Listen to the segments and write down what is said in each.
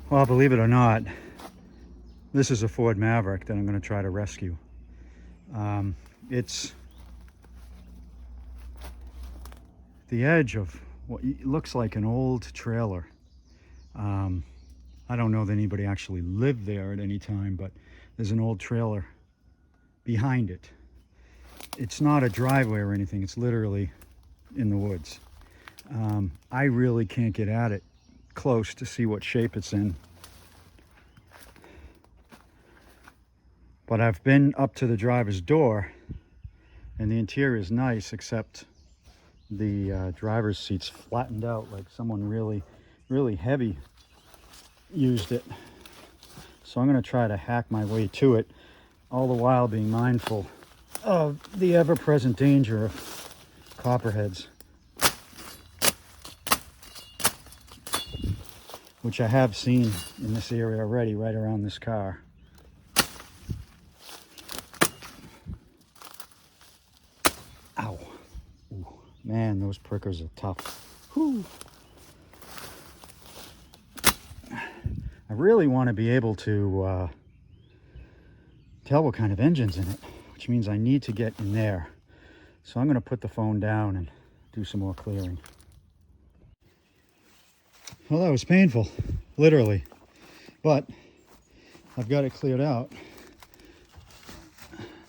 Well, believe it or not, this is a Ford Maverick that I'm going to try to rescue. It's the edge of what looks like an old trailer. I don't know that anybody actually lived there at any time, but there's an old trailer behind it. It's not a driveway or anything, it's literally in the woods. I really can't get at it close to see what shape it's in. But I've been up to the driver's door, and the interior is nice, except the driver's seat's flattened out like someone really, really heavy used it. So I'm going to try to hack my way to it, all the while being mindful of the ever-present danger of copperheads, which I have seen in this area already, right around this car. Ow. Ooh, man, those prickers are tough. Whew. I really want to be able to tell what kind of engine's in it, which means I need to get in there. So I'm going to put the phone down and do some more clearing. Well, that was painful, literally, but I've got it cleared out.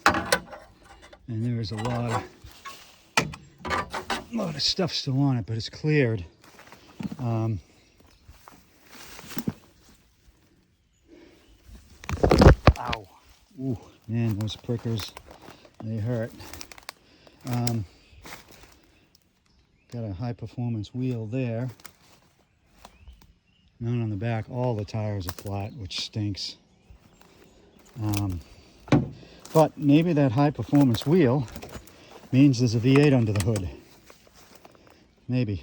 And there's a lot of stuff still on it, but it's cleared. Ow. Ooh, man, those prickers, they hurt. Got a high performance wheel there. None on the back. All the tires are flat, which stinks. But maybe that high performance wheel means there's a V8 under the hood. Maybe.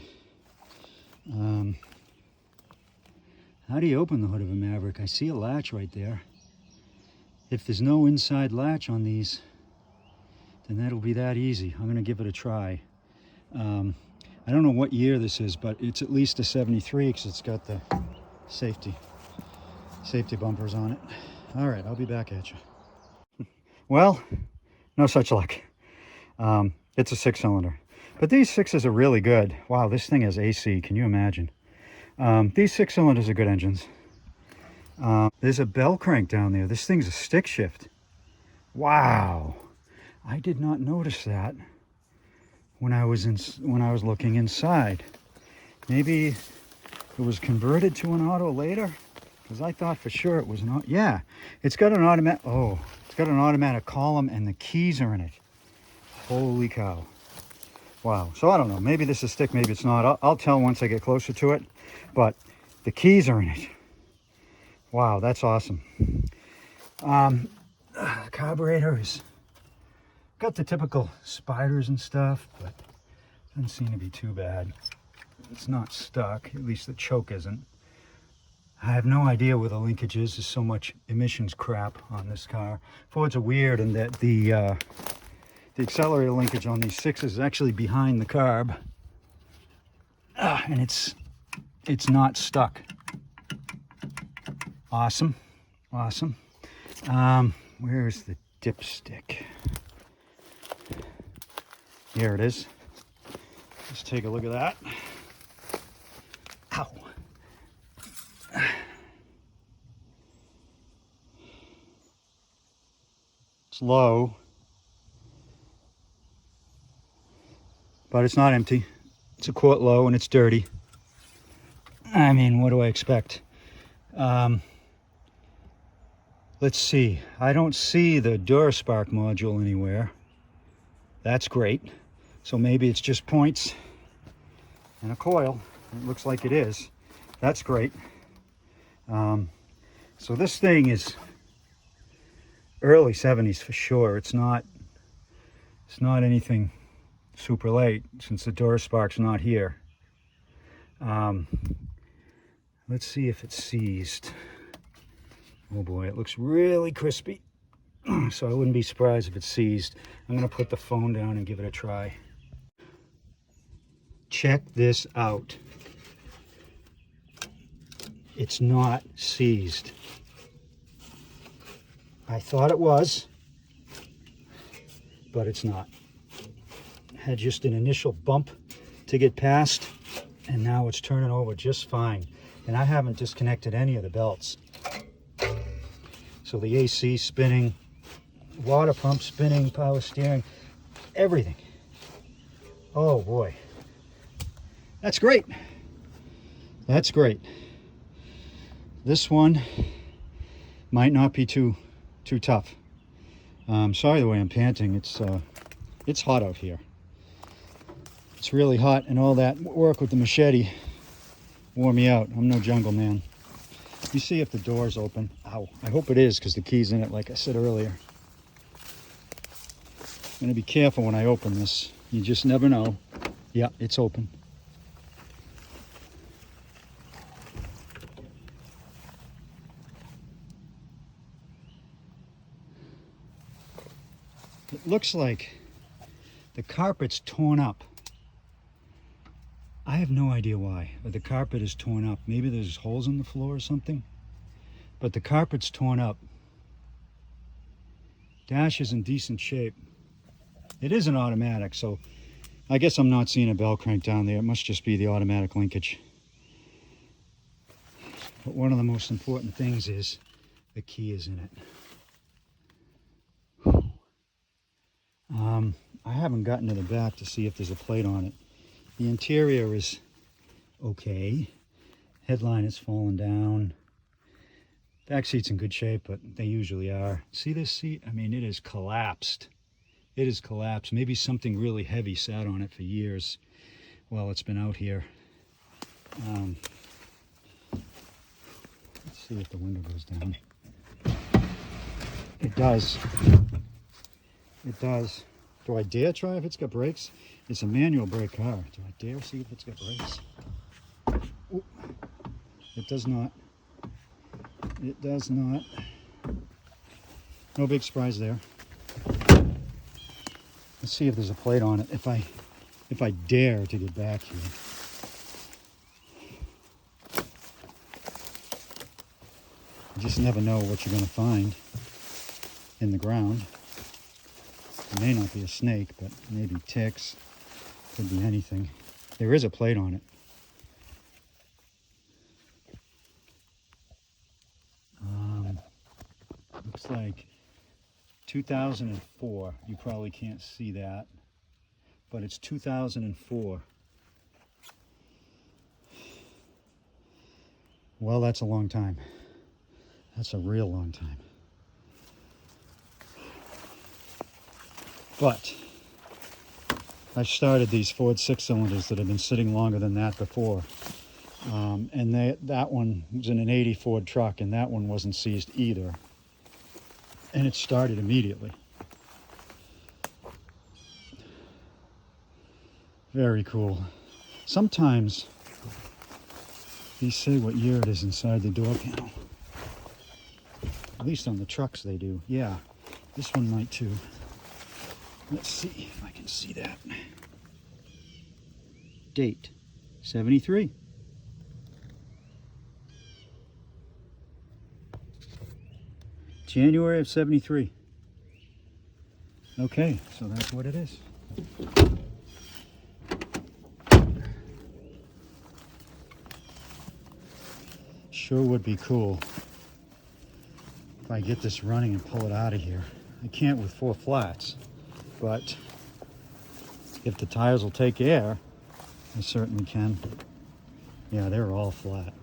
How do you open the hood of a Maverick? I see a latch right there. If there's no inside latch on these, then that'll be that easy. I'm going to give it a try. I don't know what year this is, but it's at least a 73 because it's got the safety bumpers on it. All right, I'll be back at you. Well, no such luck. It's a 6-cylinder. But these 6s are really good. Wow, this thing has AC. Can you imagine? These 6-cylinders are good engines. There's a bell crank down there. This thing's a stick shift. Wow. I did not notice that when I was looking inside. Maybe it was converted to an auto later, because I thought for sure it was not. Yeah, it's got an automatic. Oh, it's got an automatic column, and the keys are in it. Holy cow! Wow. So I don't know. Maybe this is stick. Maybe it's not. I'll tell once I get closer to it. But the keys are in it. Wow, that's awesome. The carburetor is got the typical spiders and stuff, but doesn't seem to be too bad. It's not stuck, at least the choke isn't. I have no idea where the linkage is. There's so much emissions crap on this car. Fords are weird in that the accelerator linkage on these 6s is actually behind the carb, and it's not stuck. Awesome. Where is the dipstick? Here it is. Let's take a look at that. Ow. It's low, but it's not empty. It's a quart low and it's dirty. I mean, what do I expect? Let's see. I don't see the Duraspark module anywhere. That's great. So maybe it's just points and a coil. It looks like it is. That's great. So this thing is early 70s for sure. It's not anything super late since the Duraspark's not here. Let's see if it's seized. Oh boy, it looks really crispy. So I wouldn't be surprised if it's seized. I'm going to put the phone down and give it a try. Check this out. it's not seized. I thought it was, but it's not. Had just an initial bump to get past, and now it's turning over just fine. And I haven't disconnected any of the belts. So the AC spinning, water pump spinning, power steering, everything. Oh boy. That's great. That's great. This one might not be too tough. Sorry the way I'm panting. It's hot out here. It's really hot, and all that work with the machete wore me out. I'm no jungle man. You see if the door's open. Ow. I hope it is, because the key's in it, like I said earlier. I'm going to be careful when I open this. You just never know. Yeah, it's open. It looks like the carpet's torn up. I have no idea why. But the carpet is torn up. Maybe there's holes in the floor or something. But the carpet's torn up. Dash is in decent shape. It is an automatic, so I guess I'm not seeing a bell crank down there. It must just be the automatic linkage. But one of the most important things is the key is in it. I haven't gotten to the back to see if there's a plate on it. The interior is okay. Headline is fallen down. Back seat's in good shape, but they usually are. See this seat? I mean, it is collapsed. It is collapsed. Maybe something really heavy sat on it for years while it's been out here. Let's see if the window goes down. It does. It does. Do I dare try if it's got brakes? It's a manual brake car. Do I dare see if it's got brakes? Ooh. It does not. It does not. No big surprise there. Let's see if there's a plate on it. If I dare to get back here. You just never know what you're going to find in the ground. It may not be a snake, but maybe ticks. Could be anything. There is a plate on it. Looks like 2004. You probably can't see that, but it's 2004. Well, that's a long time. That's a real long time. But I started these Ford 6-cylinders that have been sitting longer than that before. And that one was in an 80 Ford truck, and that one wasn't seized either. And it started immediately. Very cool. Sometimes these say what year it is inside the door panel. At least on the trucks they do. Yeah, this one might too. Let's see if I can see that. Date, 73. January of 73. Okay, so that's what it is. Sure would be cool if I get this running and pull it out of here. I can't with 4 flats. But if the tires will take air, I certainly can. Yeah, they're all flat.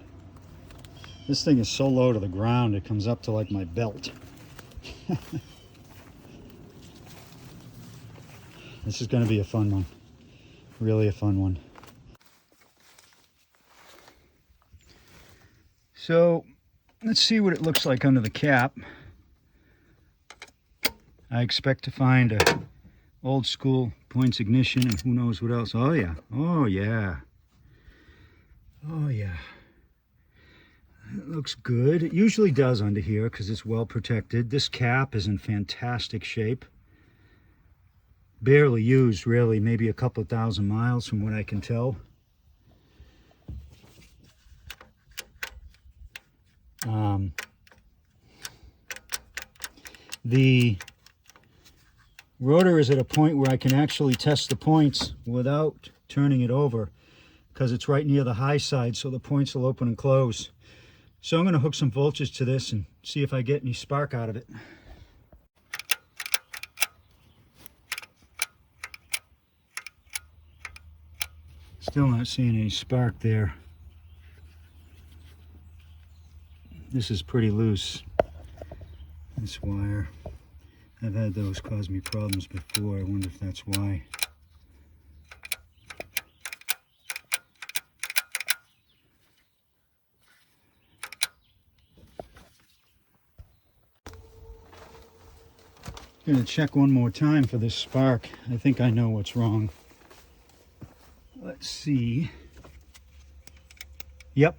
This thing is so low to the ground, it comes up to like my belt. This is going to be a fun one. Really a fun one. So, let's see what it looks like under the cap. I expect to find a old school points ignition and who knows what else. Oh yeah, oh yeah, oh yeah. It looks good. It usually does under here because it's well protected. This cap is in fantastic shape. Barely used really, maybe a couple of thousand miles from what I can tell. The rotor is at a point where I can actually test the points without turning it over, because it's right near the high side, so the points will open and close. So I'm going to hook some voltage to this and see if I get any spark out of it. Still not seeing any spark there. This is pretty loose, this wire. I've had those cause me problems before. I wonder if that's why. I'm going to check one more time for this spark. I think I know what's wrong. Let's see. Yep,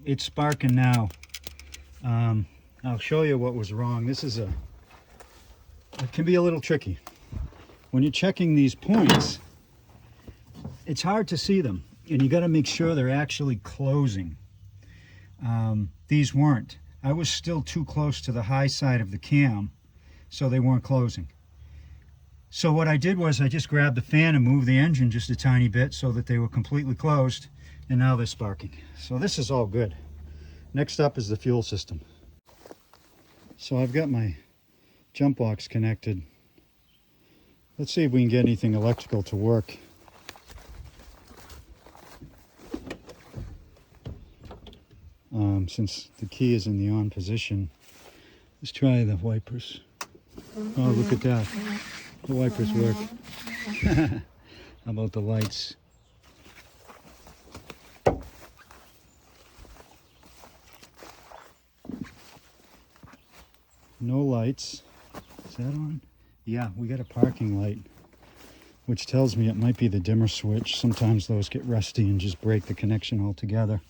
it's sparking now. I'll show you what was wrong. It can be a little tricky. When you're checking these points, it's hard to see them, and you got to make sure they're actually closing. These weren't. I was still too close to the high side of the cam, so they weren't closing. So what I did was I just grabbed the fan and moved the engine just a tiny bit so that they were completely closed, and now they're sparking. So this is all good. Next up is the fuel system. So I've got my jump box connected. Let's see if we can get anything electrical to work. Since the key is in the on position, let's try the wipers. Oh, look at that. The wipers work. How about the lights? No lights. Is that on? Yeah, we got a parking light, which tells me it might be the dimmer switch. Sometimes those get rusty and just break the connection altogether.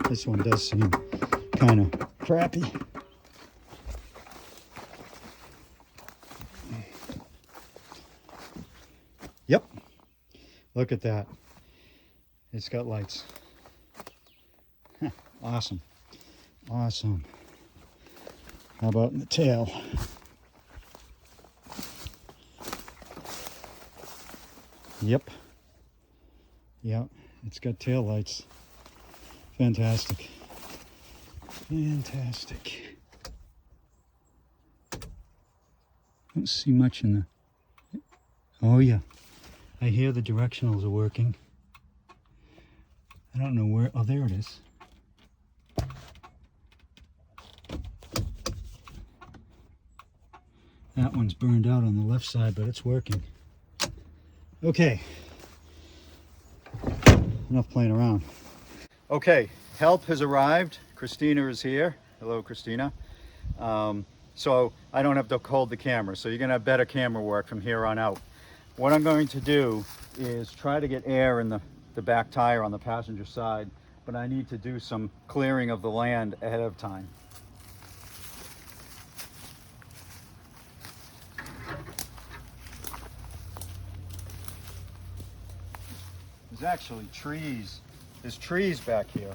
This one does seem kind of crappy. Yep, look at that. It's got lights. Awesome, awesome. How about in the tail? Yep, it's got tail lights. Fantastic, fantastic. Don't see much in the... Oh yeah, I hear the directionals are working. I don't know where... Oh, there it is. That one's burned out on the left side, but it's working. Okay. Enough playing around. Okay, help has arrived. Christina is here. Hello, Christina. So I don't have to hold the camera, so you're gonna have better camera work from here on out. What I'm going to do is try to get air in the back tire on the passenger side, but I need to do some clearing of the land ahead of time. There's actually trees. There's trees back here.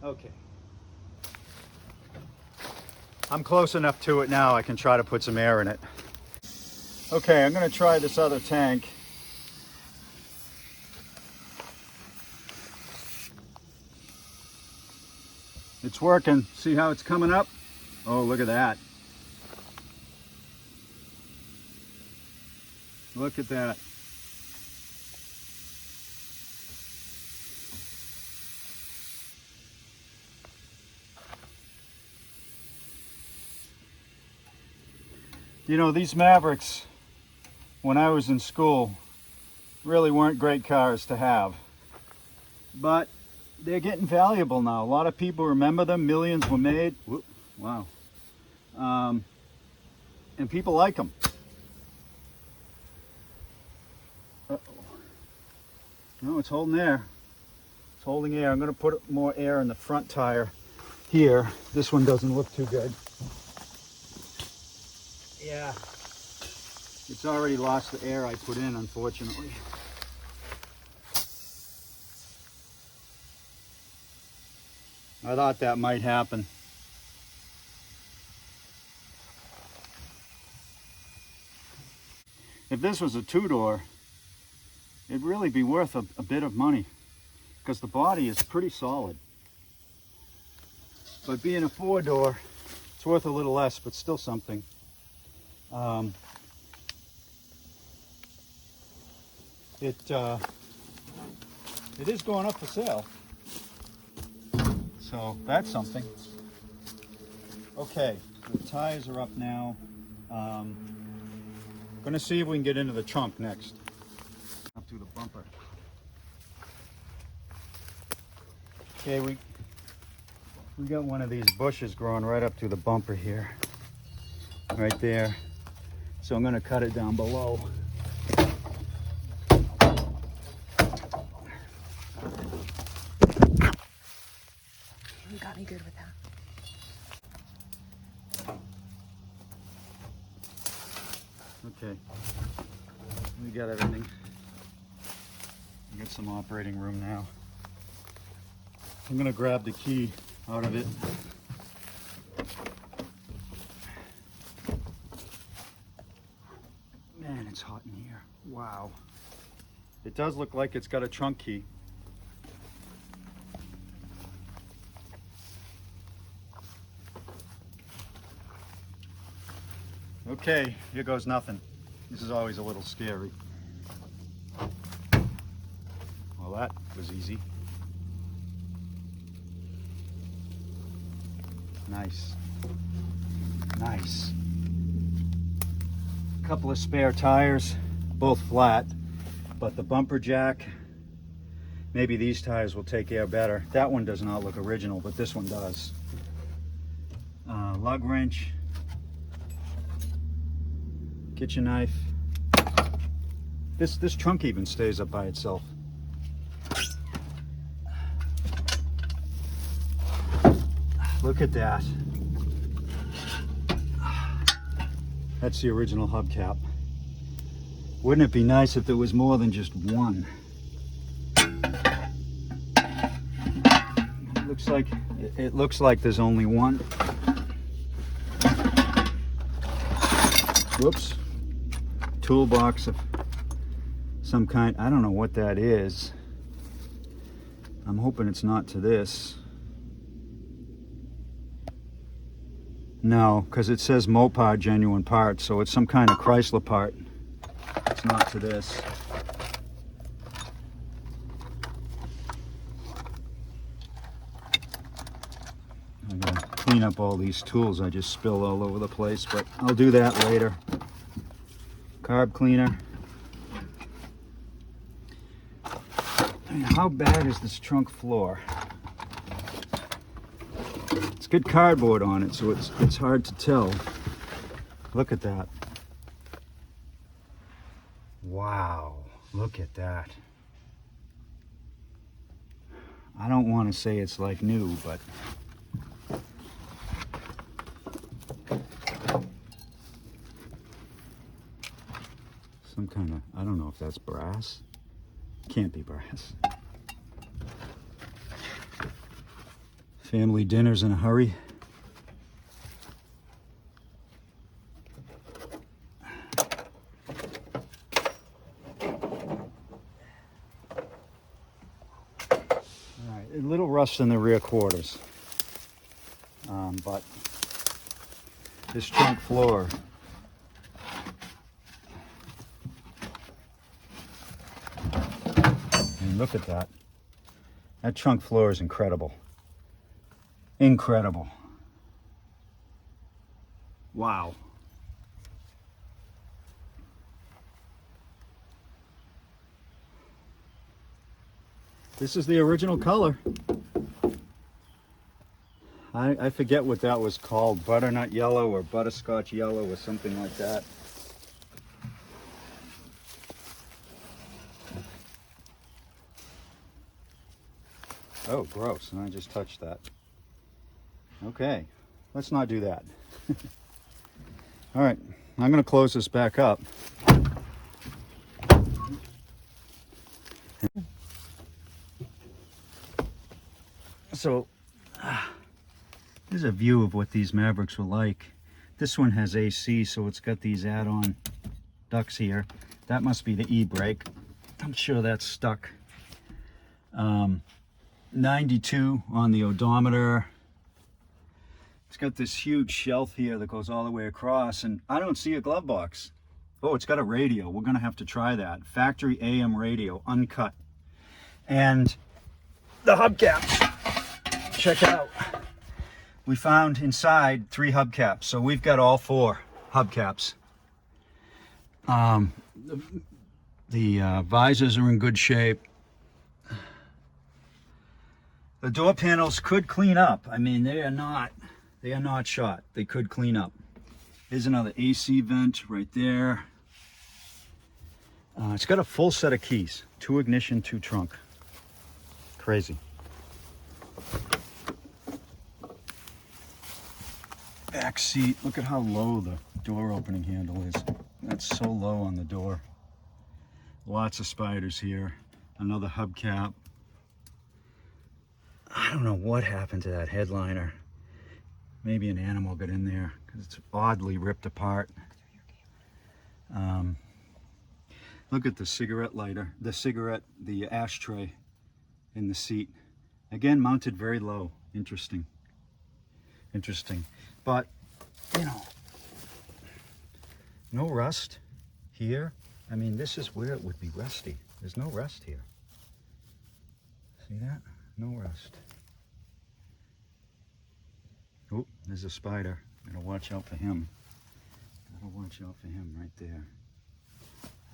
Okay. I'm close enough to it now, I can try to put some air in it. Okay, I'm going to try this other tank. It's working. See how it's coming up? Oh, look at that. Look at that. You know, these Mavericks, when I was in school, really weren't great cars to have. But they're getting valuable now. A lot of people remember them. Millions were made. Whoop, wow. And people like them. Uh-oh. No, it's holding air. It's holding air. I'm going to put more air in the front tire here. This one doesn't look too good. Yeah. It's already lost the air I put in, unfortunately. I thought that might happen. If this was a two-door, it'd really be worth a bit of money because the body is pretty solid. But being a four-door, it's worth a little less, but still something. It is going up for sale, so that's something. Okay, so the tires are up now. Going to see if we can get into the trunk next. Up through the bumper. Okay, we got one of these bushes growing right up through the bumper here, right there. So I'm going to cut it down below. You got me good with that. Okay, we got everything. We got some operating room now. I'm gonna grab the key out of it. Man, it's hot in here. Wow. It does look like it's got a trunk key. Okay, here goes nothing. This is always a little scary. Well, that was easy. Nice. Nice. A couple of spare tires, both flat, but the bumper jack, maybe these tires will take air better. That one does not look original, but this one does. Lug wrench. Kitchen knife. This trunk even stays up by itself. Look at that. That's the original hubcap. Wouldn't it be nice if there was more than just one? It looks like there's only one. Whoops. Toolbox of some kind. I don't know what that is. I'm hoping it's not to this. No, because it says Mopar genuine parts, so it's some kind of Chrysler part. It's not to this. I'm going to clean up all these tools I just spilled all over the place, but I'll do that later. Carb cleaner. I mean, how bad is this trunk floor? It's good cardboard on it, so it's hard to tell. Look at that. Wow, look at that. I don't want to say it's like new, but some kind of, I don't know if that's brass. Can't be brass. Family dinners in a hurry. Alright, a little rust in the rear quarters. But this trunk floor, and look at that. That trunk floor is incredible. Incredible. Wow. This is the original color. I forget what that was called, butternut yellow or butterscotch yellow or something like that. Oh, gross, and I just touched that. Okay, let's not do that. All right, I'm gonna close this back up. So, here's a view of what these Mavericks were like. This one has AC, so it's got these add-on ducts here. That must be the e-brake. I'm sure that's stuck. 92 on the odometer. It's got this huge shelf here that goes all the way across, and I don't see a glove box. Oh, it's got a radio. We're gonna have to try that. Factory AM radio, uncut. And the hubcaps. Check out. We found inside 3 hubcaps, so we've got all 4 hubcaps. The visors are in good shape. The door panels could clean up. I mean, they are not shot. They could clean up. Here's another AC vent right there. It's got a full set of keys. 2 ignition, 2 trunk. Crazy. Back seat. Look at how low the door opening handle is. That's so low on the door. Lots of spiders here. Another hubcap. I don't know what happened to that headliner. Maybe an animal got in there because it's oddly ripped apart. Look at the cigarette lighter, the ashtray in the seat. Again, mounted very low. Interesting. But, you know, no rust here. I mean, this is where it would be rusty. There's no rust here. See that? No rust. Oh, there's a spider. Gotta watch out for him. Right there.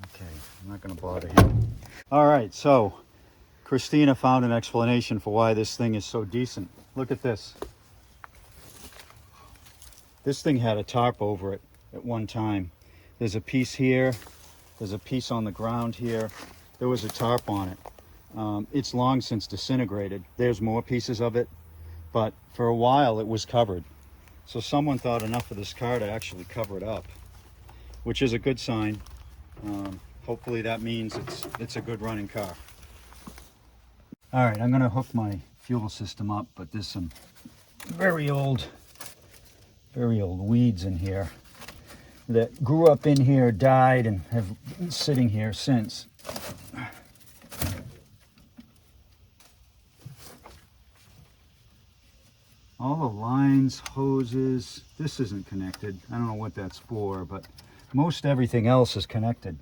Okay, I'm not gonna bother him. All right, so Christina found an explanation for why this thing is so decent. Look at this. This thing had a tarp over it at one time. There's a piece here. There's a piece on the ground here. There was a tarp on it. It's long since disintegrated. There's more pieces of it, but for a while it was covered. So someone thought enough of this car to actually cover it up, which is a good sign. Hopefully that means it's a good running car. All right, I'm gonna hook my fuel system up, but there's some very old weeds in here that grew up in here, died, and have been sitting here since. All the lines, hoses, this isn't connected. I don't know what that's for, but most everything else is connected.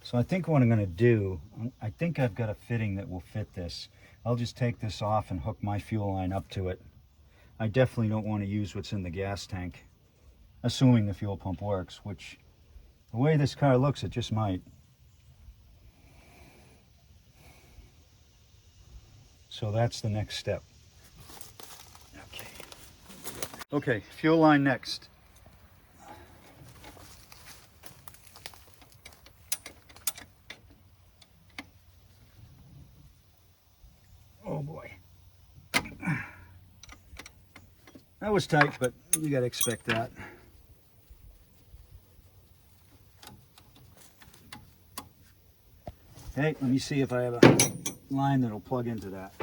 So I think what I'm gonna do, I think I've got a fitting that will fit this. I'll just take this off and hook my fuel line up to it. I definitely don't want to use what's in the gas tank, assuming the fuel pump works, which the way this car looks, it just might. So that's the next step. Okay, fuel line next. Oh boy. That was tight, but you gotta expect that. Hey, let me see if I have a line that'll plug into that.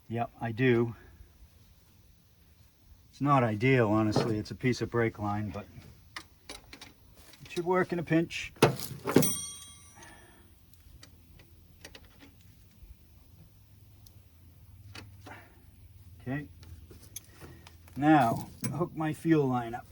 Yep, I do. It's not ideal, honestly. It's a piece of brake line, but it should work in a pinch. Okay. Now, hook my fuel line up.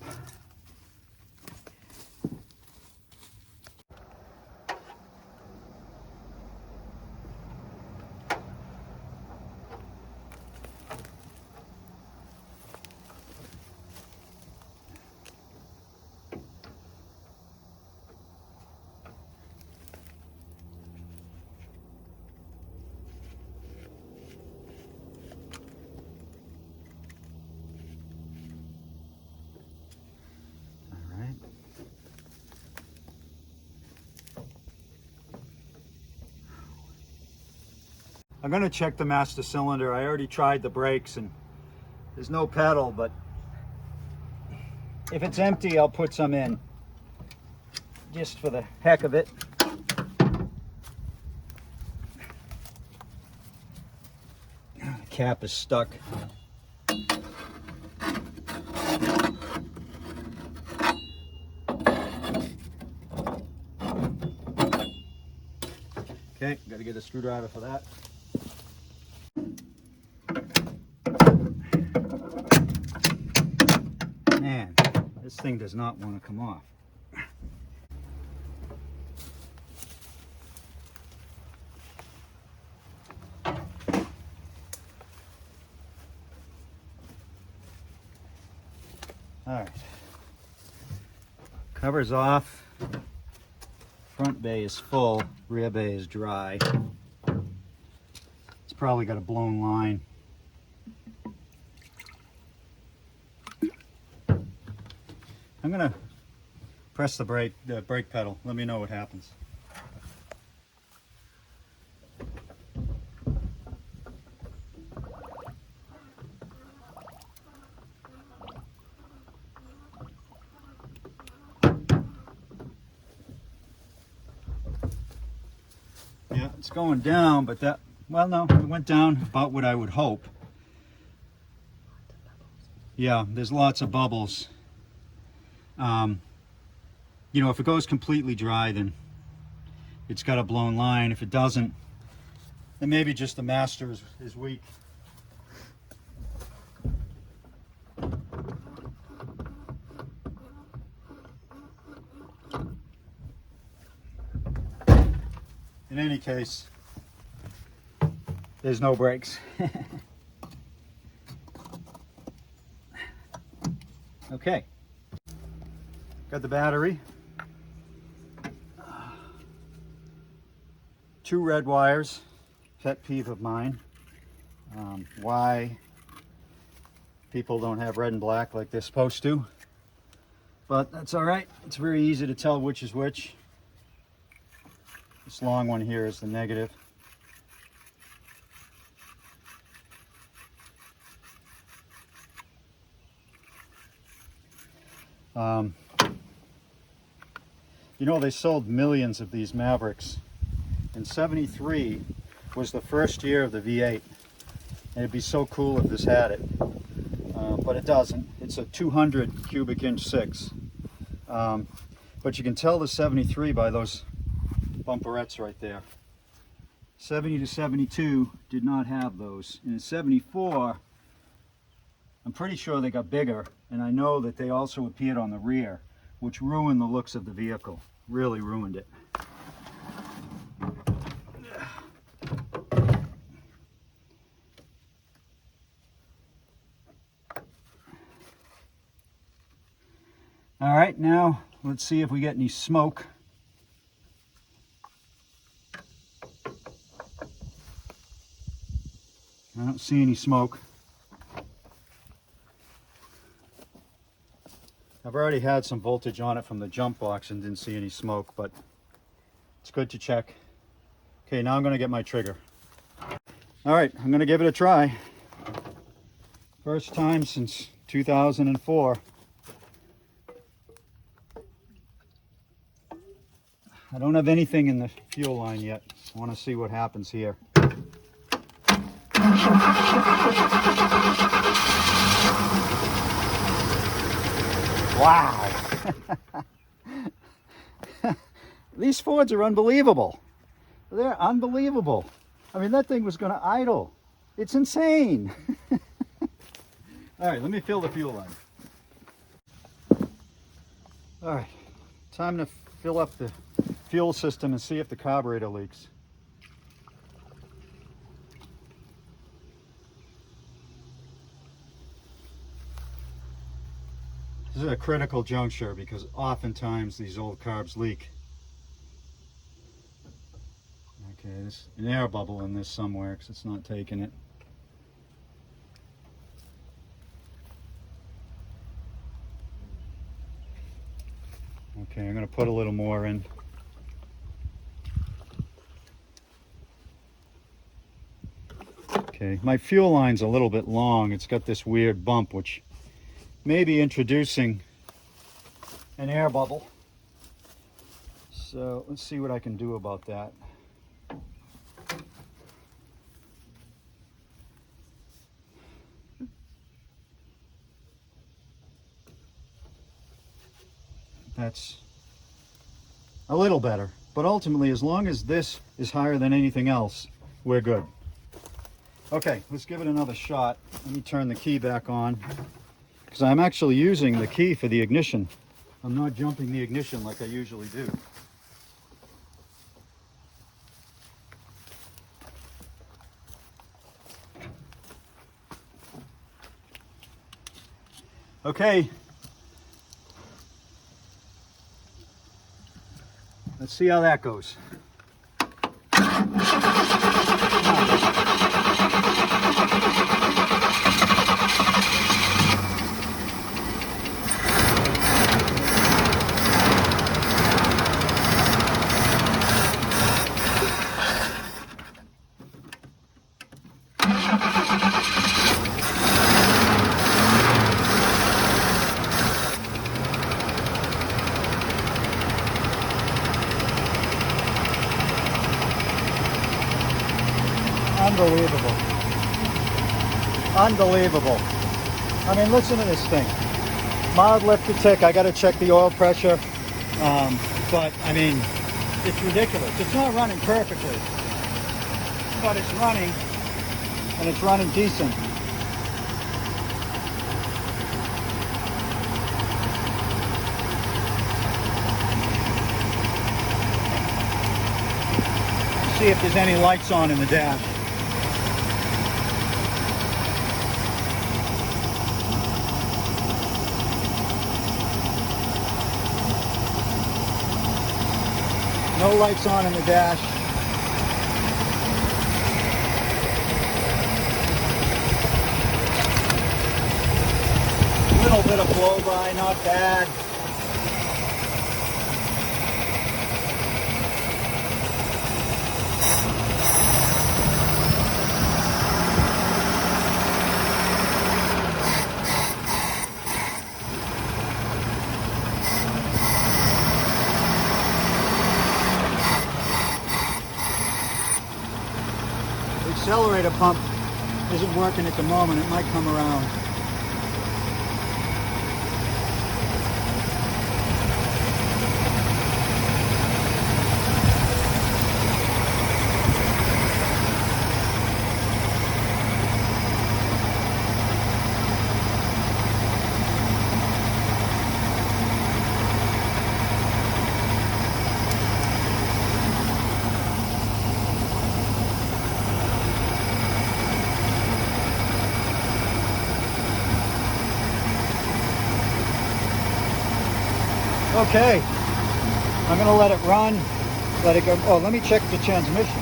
I'm gonna check the master cylinder. I already tried the brakes and there's no pedal, but if it's empty, I'll put some in just for the heck of it. The cap is stuck. Okay, got to get a screwdriver for that. Man, this thing does not want to come off. All right, cover's off. Front bay is full, rear bay is dry. It's probably got a blown line. I'm gonna press the brake pedal. Let me know what happens. Yeah, it's going down, but that, well, no, it went down about what I would hope. Yeah, there's lots of bubbles. You know, if it goes completely dry, then it's got a blown line. If it doesn't, then maybe just the master is weak. In any case, there's no brakes. Okay, got the battery. 2 red wires, pet peeve of mine. Why people don't have red and black like they're supposed to. But that's all right. It's very easy to tell which is which. This long one here is the negative. You know, they sold millions of these Mavericks. And '73 was the first year of the V8. And it'd be so cool if this had it. But it doesn't. It's a 200 cubic inch 6. But you can tell the 73 by those bumperettes right there. 70 to 72 did not have those. And in 74, I'm pretty sure they got bigger. And I know that they also appeared on the rear, which ruined the looks of the vehicle. Really ruined it. All right, now let's see if we get any smoke. I don't see any smoke. I've already had some voltage on it from the jump box and didn't see any smoke, but it's good to check. Okay, now I'm going to get my trigger. All right, I'm going to give it a try. First time since 2004. I don't have anything in the fuel line yet. I want to see what happens here. Wow. These Fords are unbelievable. They're unbelievable. I mean, that thing was going to idle. It's insane. All right, let me fill the fuel line. All right, time to fill up the fuel system and see if the carburetor leaks. This is a critical juncture because oftentimes these old carbs leak. Okay, there's an air bubble in this somewhere because it's not taking it. Okay, I'm going to put a little more in. Okay, my fuel line's a little bit long. It's got this weird bump, which may be introducing an air bubble. So let's see what I can do about that. That's a little better, but ultimately, as long as this is higher than anything else, we're good. Okay, let's give it another shot. Let me turn the key back on, because I'm actually using the key for the ignition. I'm not jumping the ignition like I usually do. Okay. Let's see how that goes. Unbelievable. Unbelievable. I mean, listen to this thing. Mild lift to tick. I got to check the oil pressure. But, I mean, it's ridiculous. It's not running perfectly. But it's running, and it's running decent. See if there's any lights on in the dash. No lights on in the dash. Little bit of blow by, not bad. Accelerator pump isn't working at the moment. It might come around. Okay, I'm going to let it run, let it go. Oh, let me check the transmission.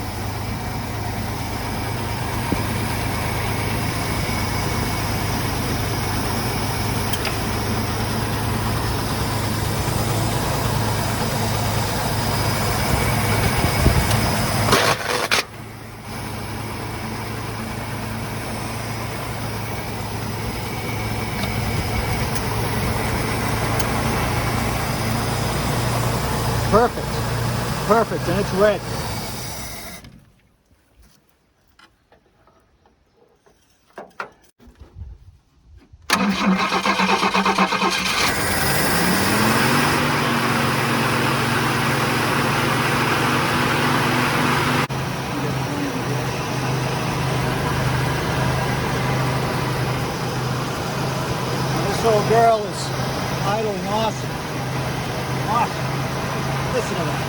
Perfect, perfect, and it's red. This old girl is idling awesome. Awesome. Listen to that.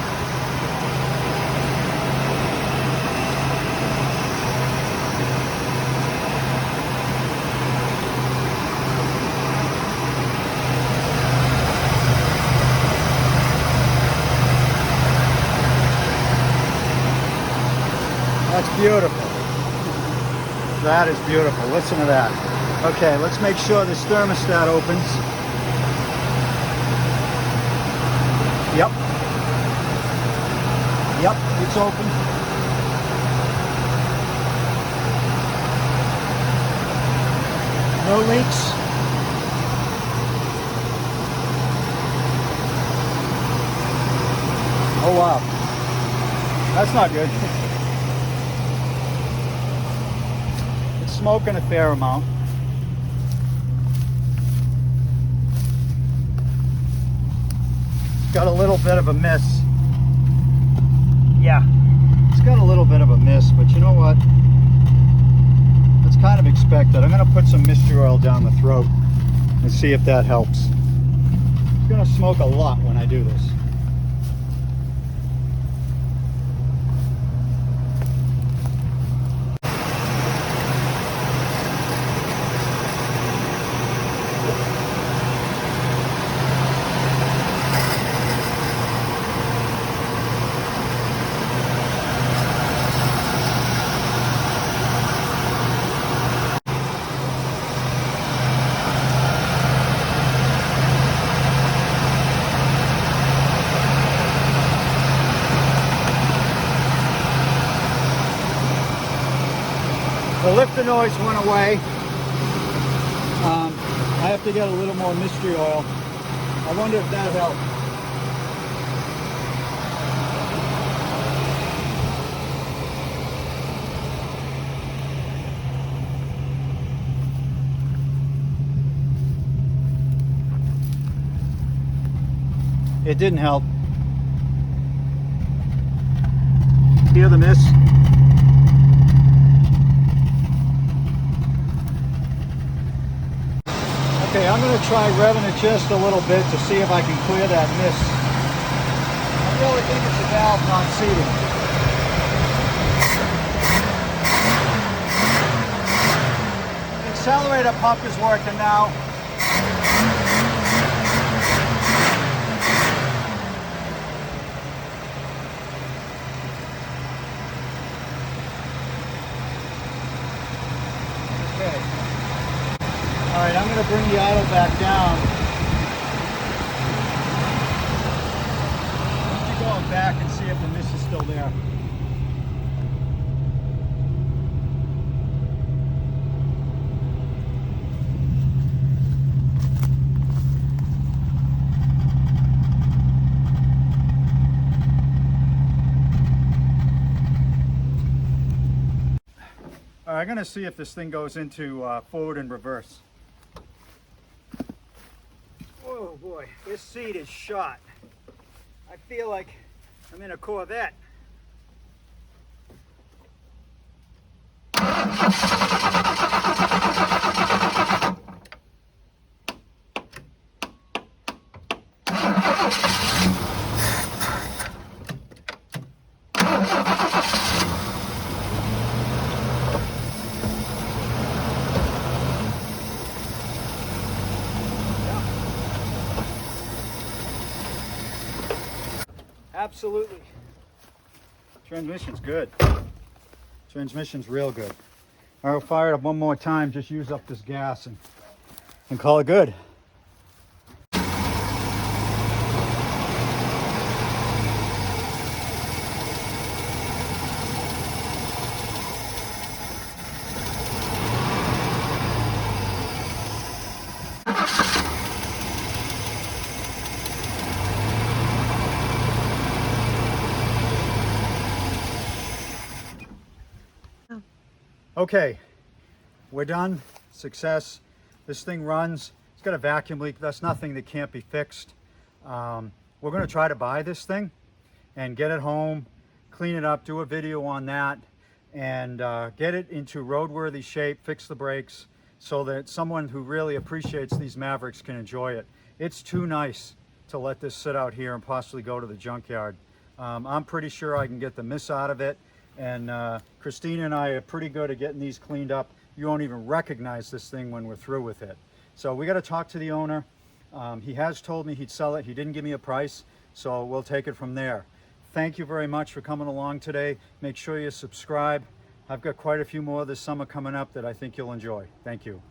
That's beautiful. That is beautiful. Listen to that. Okay, let's make sure this thermostat opens. Yep. Yep, it's open. No leaks. Oh wow, that's not good. It's smoking a fair amount. It's got a little bit of a miss. Yeah, it's got a little bit of a miss, but you know what? That's kind of expected. I'm going to put some mystery oil down the throat and see if that helps. It's going to smoke a lot when I do this. The lifter noise went away. I have to get a little more mystery oil. I wonder if that helped. It didn't help. Hear the miss? Okay, I'm going to try revving it just a little bit to see if I can clear that miss. I really think it's the valve not seating. The accelerator pump is working now. Okay. All right, I'm going to bring the idle back down. Let me go back and see if the miss is still there. All right, I'm going to see if this thing goes into forward and reverse. Oh boy, this seat is shot. I feel like I'm in a Corvette. Absolutely. Transmission's good. Transmission's real good. I'll fire it up one more time, just use up this gas and call it good. Okay, we're done. Success. This thing runs. It's got a vacuum leak. That's nothing that can't be fixed. We're going to try to buy this thing and get it home, clean it up, do a video on that, and get it into roadworthy shape, fix the brakes, so that someone who really appreciates these Mavericks can enjoy it. It's too nice to let this sit out here and possibly go to the junkyard. I'm pretty sure I can get the miss out of it. And Christina and I are pretty good at getting these cleaned up. You won't even recognize this thing when we're through with it. So we got to talk to the owner. He has told me he'd sell it. He didn't give me a price, so we'll take it from there. Thank you very much for coming along today. Make sure you subscribe. I've got quite a few more this summer coming up that I think you'll enjoy. Thank you.